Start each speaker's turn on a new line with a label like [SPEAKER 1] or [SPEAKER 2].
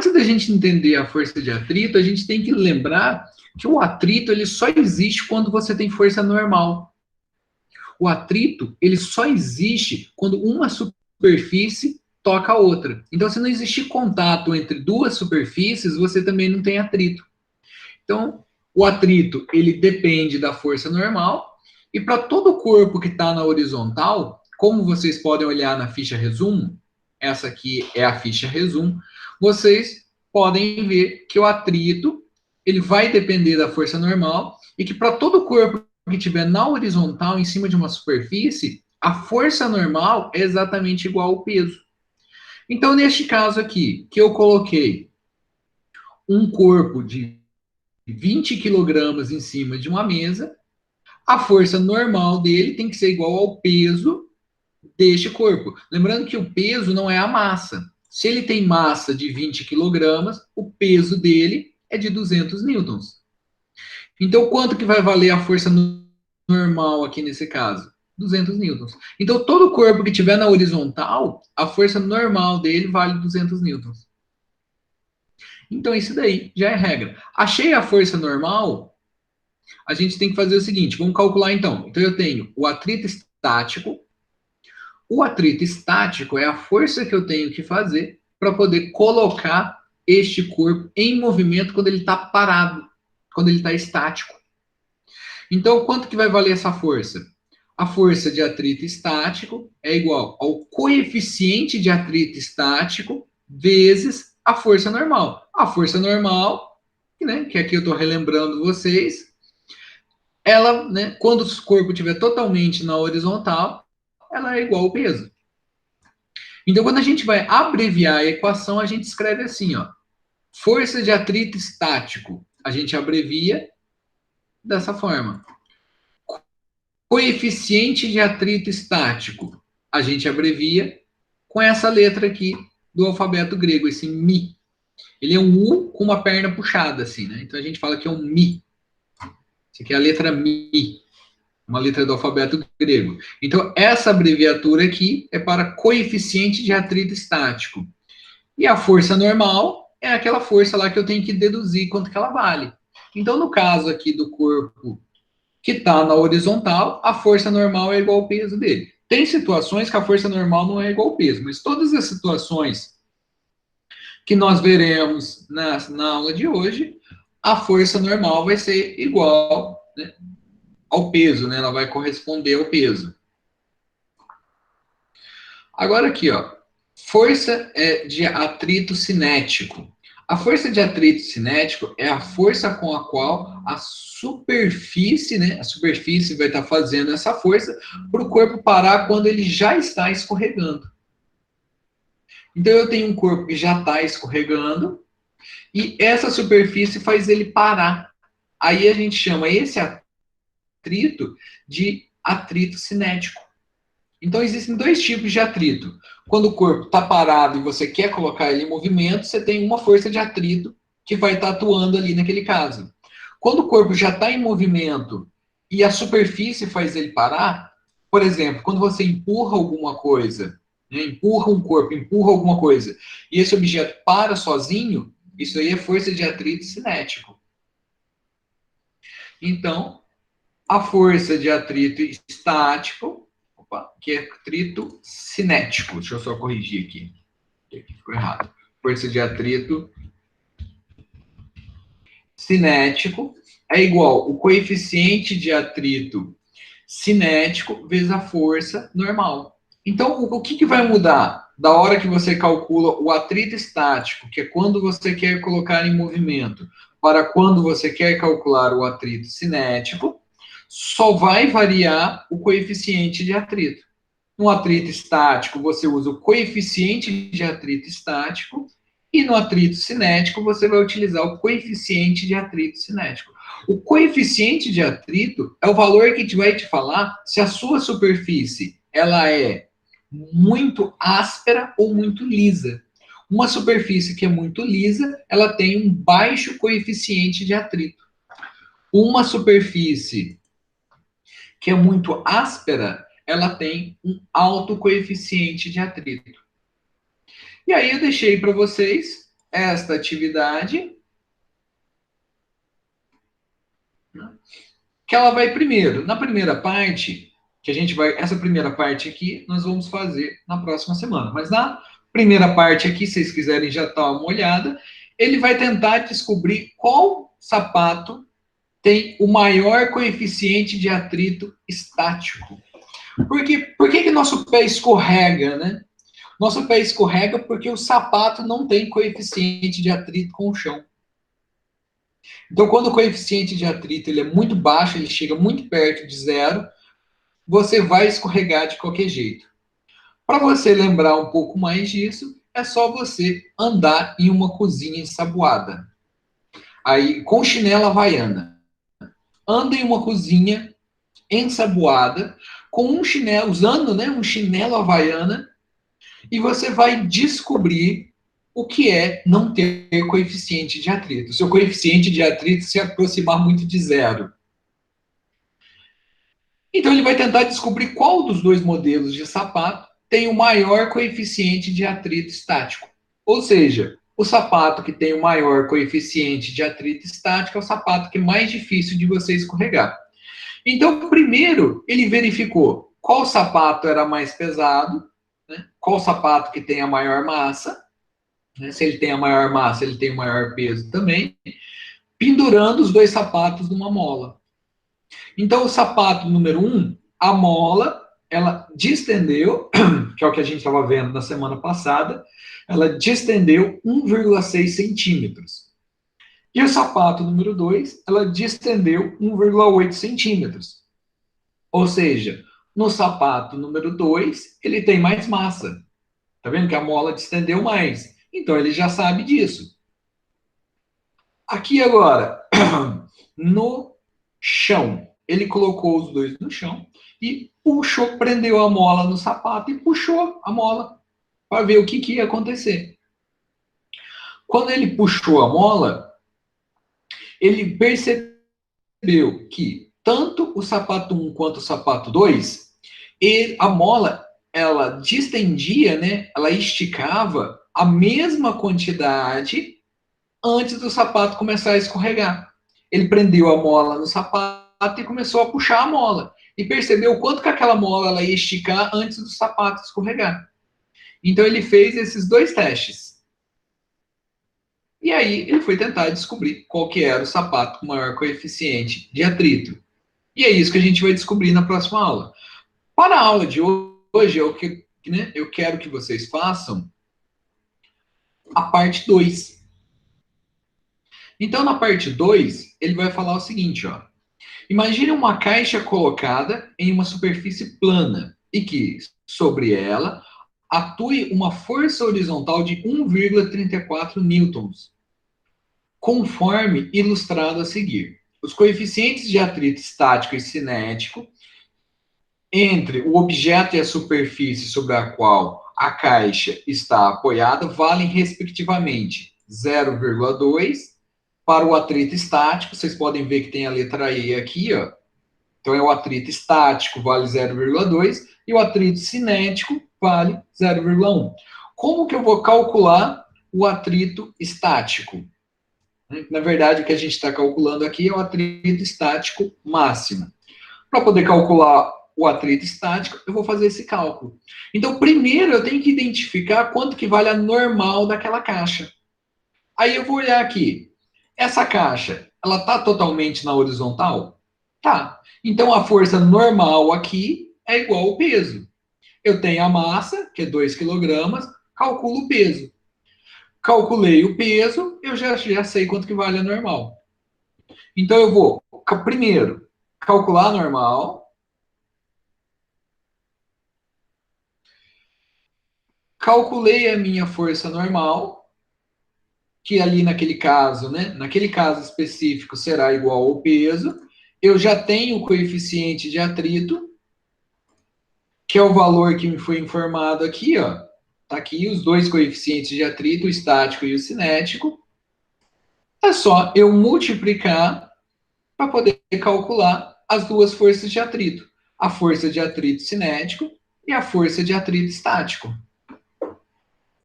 [SPEAKER 1] antes da gente entender a força de atrito, a gente tem que lembrar que o atrito ele só existe quando você tem força normal. O atrito ele só existe quando uma superfície toca a outra. Então, se não existir contato entre duas superfícies, você também não tem atrito. Então, o atrito ele depende da força normal e para todo o corpo que está na horizontal, como vocês podem olhar na ficha resumo, essa aqui é a ficha resumo, vocês podem ver que o atrito ele vai depender da força normal e que para todo corpo que estiver na horizontal, em cima de uma superfície, a força normal é exatamente igual ao peso. Então, neste caso aqui, que eu coloquei um corpo de 20 quilogramas em cima de uma mesa, a força normal dele tem que ser igual ao peso deste corpo. Lembrando que o peso não é a massa. Se ele tem massa de 20 quilogramas, o peso dele é de 200 newtons. Então, quanto que vai valer a força normal aqui nesse caso? 200 newtons. Então, todo corpo que estiver na horizontal, a força normal dele vale 200 newtons. Então, isso daí já é regra. Achei a força normal, a gente tem que fazer o seguinte, vamos calcular então. Então, eu tenho o atrito estático. O atrito estático é a força que eu tenho que fazer para poder colocar este corpo em movimento quando ele está parado, quando ele está estático. Então, quanto que vai valer essa força? A força de atrito estático é igual ao coeficiente de atrito estático vezes a força normal. A força normal, né, que aqui eu estou relembrando vocês, ela, né, quando o corpo estiver totalmente na horizontal, ela é igual ao peso. Então, quando a gente vai abreviar a equação, a gente escreve assim, ó, força de atrito estático, a gente abrevia dessa forma. Coeficiente de atrito estático, a gente abrevia com essa letra aqui do alfabeto grego, esse Mi. Ele é um U com uma perna puxada, assim, né? Então a gente fala que é um Mi. Isso aqui é a letra Mi, uma letra do alfabeto grego. Então essa abreviatura aqui é para coeficiente de atrito estático. E a força normal é aquela força lá que eu tenho que deduzir quanto que ela vale. Então, no caso aqui do corpo que está na horizontal, a força normal é igual ao peso dele. Tem situações que a força normal não é igual ao peso, mas todas as situações que nós veremos na aula de hoje, a força normal vai ser igual, né, ao peso, né? Ela vai corresponder ao peso. Agora aqui, ó, força de atrito cinético. A força de atrito cinético é a força com a qual a superfície, né, a superfície vai estar fazendo essa força para o corpo parar quando ele já está escorregando. Então eu tenho um corpo que já está escorregando e essa superfície faz ele parar. Aí a gente chama esse atrito de atrito cinético. Então, existem dois tipos de atrito. Quando o corpo está parado e você quer colocar ele em movimento, você tem uma força de atrito que vai estar atuando ali naquele caso. Quando o corpo já está em movimento e a superfície faz ele parar, por exemplo, quando você empurra alguma coisa, né, empurra um corpo, empurra alguma coisa, e esse objeto para sozinho, isso aí é força de atrito cinético. Então, a força de atrito estático, que é atrito cinético. Deixa eu só corrigir aqui. Aqui ficou errado. Força de atrito cinético é igual o coeficiente de atrito cinético vezes a força normal. Então, o que vai mudar da hora que você calcula o atrito estático, que é quando você quer colocar em movimento, para quando você quer calcular o atrito cinético? Só vai variar o coeficiente de atrito. No atrito estático, você usa o coeficiente de atrito estático, e no atrito cinético, você vai utilizar o coeficiente de atrito cinético. O coeficiente de atrito é o valor que vai te falar se a sua superfície ela é muito áspera ou muito lisa. Uma superfície que é muito lisa, ela tem um baixo coeficiente de atrito. Uma superfície que é muito áspera, ela tem um alto coeficiente de atrito. E aí eu deixei para vocês esta atividade, que ela vai primeiro. Na primeira parte, que a gente vai, essa primeira parte aqui, nós vamos fazer na próxima semana. Mas na primeira parte aqui, se vocês quiserem já dar uma olhada, ele vai tentar descobrir qual sapato tem o maior coeficiente de atrito estático. Por que nosso pé escorrega, né? Nosso pé escorrega porque o sapato não tem coeficiente de atrito com o chão. Então, quando o coeficiente de atrito ele é muito baixo, ele chega muito perto de zero, você vai escorregar de qualquer jeito. Para você lembrar um pouco mais disso, é só você andar em uma cozinha ensaboada. Aí, com chinela havaiana. Anda em uma cozinha ensaboada, com um chinelo, usando, né, um chinelo havaiana, e você vai descobrir o que é não ter coeficiente de atrito. O seu coeficiente de atrito se aproximar muito de zero. Então ele vai tentar descobrir qual dos dois modelos de sapato tem o maior coeficiente de atrito estático. Ou seja, o sapato que tem o maior coeficiente de atrito estático é o sapato que é mais difícil de você escorregar. Então, primeiro, ele verificou qual sapato era mais pesado, né? Qual sapato que tem a maior massa, né? Se ele tem a maior massa, ele tem o maior peso também, pendurando os dois sapatos numa mola. Então, o sapato número 1, a mola, ela distendeu, que é o que a gente estava vendo na semana passada, ela distendeu 1,6 centímetros. E o sapato número 2, ela distendeu 1,8 centímetros. Ou seja, no sapato número 2, ele tem mais massa. Tá vendo que a mola distendeu mais? Então, ele já sabe disso. Aqui agora, no chão, ele colocou os dois no chão e puxou, prendeu a mola no sapato e puxou a mola para ver o que ia acontecer. Quando ele puxou a mola, ele percebeu que tanto o sapato 1 quanto o sapato 2, a mola, ela distendia, né? Ela esticava a mesma quantidade antes do sapato começar a escorregar. Ele prendeu a mola no sapato e começou a puxar a mola. E percebeu o quanto que aquela mola ela ia esticar antes do sapato escorregar. Então ele fez esses dois testes. E aí ele foi tentar descobrir qual que era o sapato com maior coeficiente de atrito. E é isso que a gente vai descobrir na próxima aula. Para a aula de hoje, eu quero que vocês façam a parte 2. Então, na parte 2, ele vai falar o seguinte, ó. Imagine uma caixa colocada em uma superfície plana e que, sobre ela, atue uma força horizontal de 1,34 newtons, conforme ilustrado a seguir. Os coeficientes de atrito estático e cinético entre o objeto e a superfície sobre a qual a caixa está apoiada valem, respectivamente, 0,2 para o atrito estático. Vocês podem ver que tem a letra E aqui, ó. Então, é o atrito estático, vale 0,2, e o atrito cinético vale 0,1. Como que eu vou calcular o atrito estático? Na verdade, o que a gente está calculando aqui é o atrito estático máximo. Para poder calcular o atrito estático, eu vou fazer esse cálculo. Então, primeiro eu tenho que identificar quanto que vale a normal daquela caixa. Aí eu vou olhar aqui. Essa caixa, ela está totalmente na horizontal? Tá. Então, a força normal aqui é igual ao peso. Eu tenho a massa, que é 2 kg, calculo o peso. Calculei o peso, eu já sei quanto que vale a normal. Então, eu vou, primeiro, calcular a normal. Calculei a minha força normal, que ali naquele caso, né? Naquele caso específico será igual ao peso. Eu já tenho o coeficiente de atrito, que é o valor que me foi informado aqui, ó. Tá aqui os dois coeficientes de atrito, o estático e o cinético. É só eu multiplicar para poder calcular as duas forças de atrito. A força de atrito cinético e a força de atrito estático.